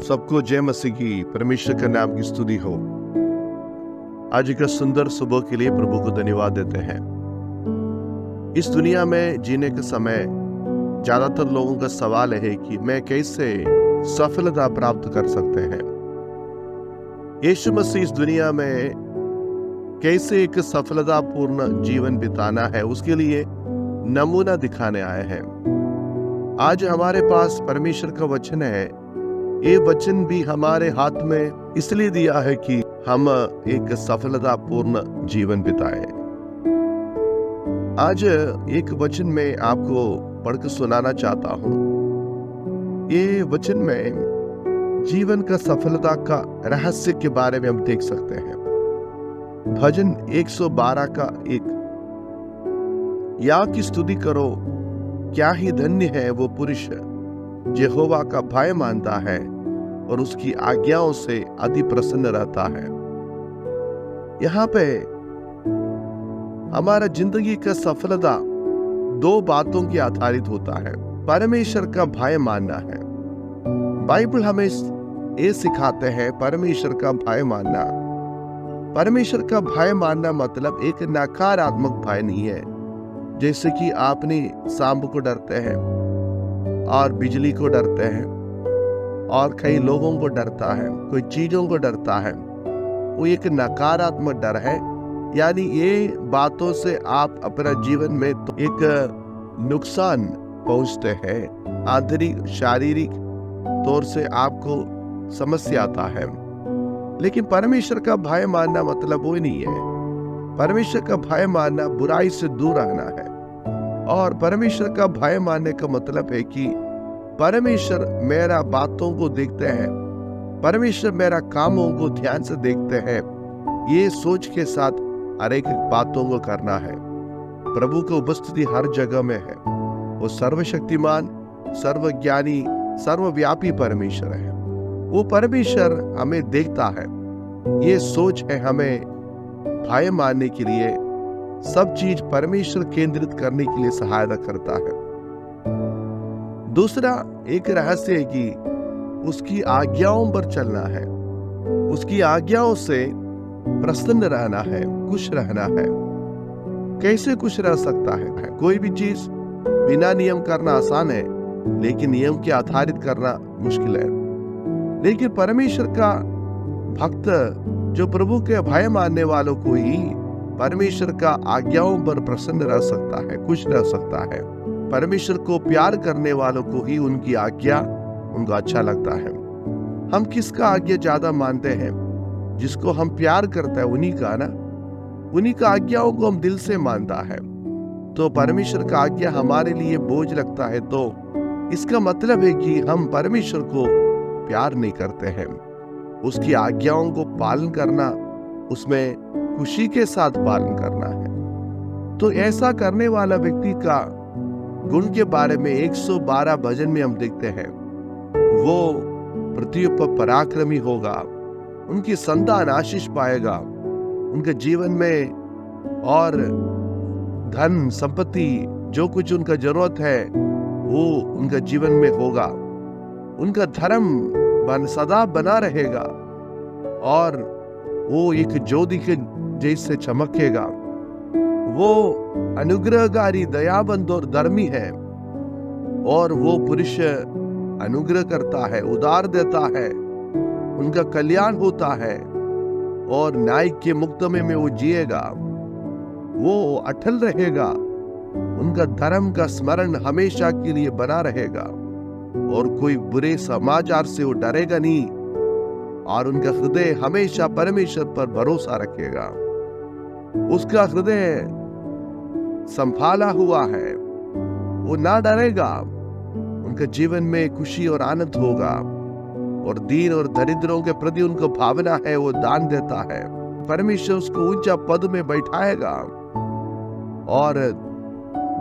सबको जय मसीह की। परमेश्वर का नाम की स्तुति हो। आज का सुंदर सुबह के लिए प्रभु को धन्यवाद देते हैं। इस दुनिया में जीने के समय ज्यादातर लोगों का सवाल है कि मैं कैसे सफलता प्राप्त कर सकते हैं। यीशु मसीह इस दुनिया में कैसे एक सफलतापूर्ण जीवन बिताना है, उसके लिए नमूना दिखाने आए हैं। आज हमारे पास परमेश्वर का वचन है। ये वचन भी हमारे हाथ में इसलिए दिया है कि हम एक सफलतापूर्ण जीवन बिताएं। आज एक वचन में आपको पढ़कर सुनाना चाहता हूं। ये वचन में जीवन का सफलता का रहस्य के बारे में हम देख सकते हैं। भजन 112 का 1। या की स्तुति करो, क्या ही धन्य है वो पुरुष यहोवा का भय मानता है और उसकी आज्ञाओं से अति प्रसन्न रहता है। यहाँ पे हमारा जिंदगी का सफलता दो बातों की आधारित होता है। परमेश्वर का भय मानना है। बाइबल हमें ये सिखाते हैं परमेश्वर का भय मानना। परमेश्वर का भय मानना मतलब एक नकारात्मक भय नहीं है, जैसे कि आपने सांप को डरते हैं और बिजली को डरते हैं और कई लोगों को डरता है, कोई चीजों को डरता है। वो एक नकारात्मक डर है। यानी ये बातों से आप अपना जीवन में तो एक नुकसान पहुंचते हैं। आंतरिक शारीरिक तौर से आपको समस्या आता है। लेकिन परमेश्वर का भय मानना मतलब वो नहीं है। परमेश्वर का भय मानना बुराई से दूर रहना है। और परमेश्वर का भय मानने का मतलब है कि परमेश्वर मेरा बातों को देखते हैं, परमेश्वर मेरा कामों को ध्यान से देखते हैं। ये सोच के साथ हर एक बातों को करना है। प्रभु की उपस्थिति हर जगह में है। वो सर्वशक्तिमान, सर्वज्ञानी, सर्वव्यापी परमेश्वर है। वो परमेश्वर हमें देखता है। ये सोच है हमें भय मानने के लिए, सब चीज परमेश्वर केंद्रित करने के लिए सहायता करता है। दूसरा एक रहस्य है कि उसकी आज्ञाओं पर चलना है। उसकी आज्ञाओं से प्रसन्न रहना है, खुश रहना है। कैसे खुश रह सकता है? कोई भी चीज बिना नियम करना आसान है, लेकिन नियम के आधारित करना मुश्किल है। लेकिन परमेश्वर का भक्त जो प्रभु के भय मानने वालों को ही परमेश्वर का आज्ञाओं पर प्रसन्न रह सकता है, खुश रह सकता है। परमेश्वर को प्यार करने वालों को ही उनकी आज्ञा उनको अच्छा लगता है। हम किसका आज्ञा ज्यादा मानते हैं? जिसको हम प्यार करते हैं उन्हीं का ना, उन्हीं का आज्ञाओं को हम दिल से मानता है। तो परमेश्वर का आज्ञा हमारे लिए बोझ लगता है, तो इसका मतलब है कि हम परमेश्वर को प्यार नहीं करते हैं। उसकी आज्ञाओं को पालन करना, उसमें खुशी के साथ पालन करना है। तो ऐसा करने वाला व्यक्ति का गुण के बारे में 112 भजन में हम देखते हैं। वो पृथ्वी पर पराक्रमी होगा, उनकी संतान आशीष पाएगा, उनके जीवन में और धन संपत्ति जो कुछ उनका जरूरत है वो उनका जीवन में होगा। उनका धर्म सदा बना रहेगा और वो एक ज्योति के जैसे चमकेगा। वो अनुग्रहकारी, दयाबंद और धर्मी है और वो पुरुष अनुग्रह करता है, उदार देता है, उनका कल्याण होता है और न्याय के मुकदमे में वो जिएगा। वो अटल रहेगा, उनका धर्म का स्मरण हमेशा के लिए बना रहेगा और कोई बुरे समाचार से वो डरेगा नहीं और उनका हृदय हमेशा परमेश्वर पर भरोसा रखेगा। उसका हृदय संभाला हुआ है, वो ना डरेगा। उनके जीवन में खुशी और आनंद होगा और दीन और दरिद्रों के प्रति उनको भावना है, वो दान देता है। परमेश्वर उसको ऊंचा पद में बैठाएगा और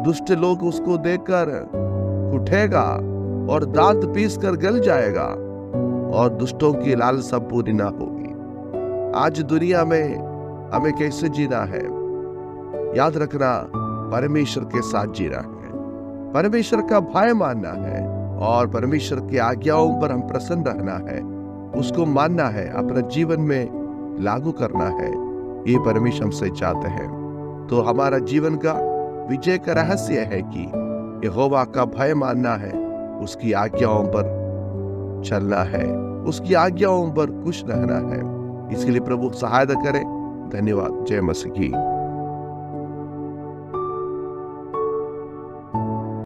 दुष्ट लोग उसको देखकर उठेगा और दांत पीस कर गल जाएगा और दुष्टों की लालसा पूरी ना होगी। आज दुनिया में हमें कैसे जीना है? याद रखना, परमेश्वर के साथ जीना है, परमेश्वर का भय मानना है और परमेश्वर की आज्ञाओं पर हम प्रसन्न रहना है। उसको मानना है, अपना जीवन में लागू करना है, ये परमेश्वर हमसे चाहते हैं। तो हमारा जीवन का विजय का रहस्य है कि यहोवा का भय मानना है, उसकी आज्ञाओं पर चलना है, उसकी आज्ञाओं पर खुश रहना है। इसके लिए प्रभु सहायता करें। धन्यवाद। जय मसीह की।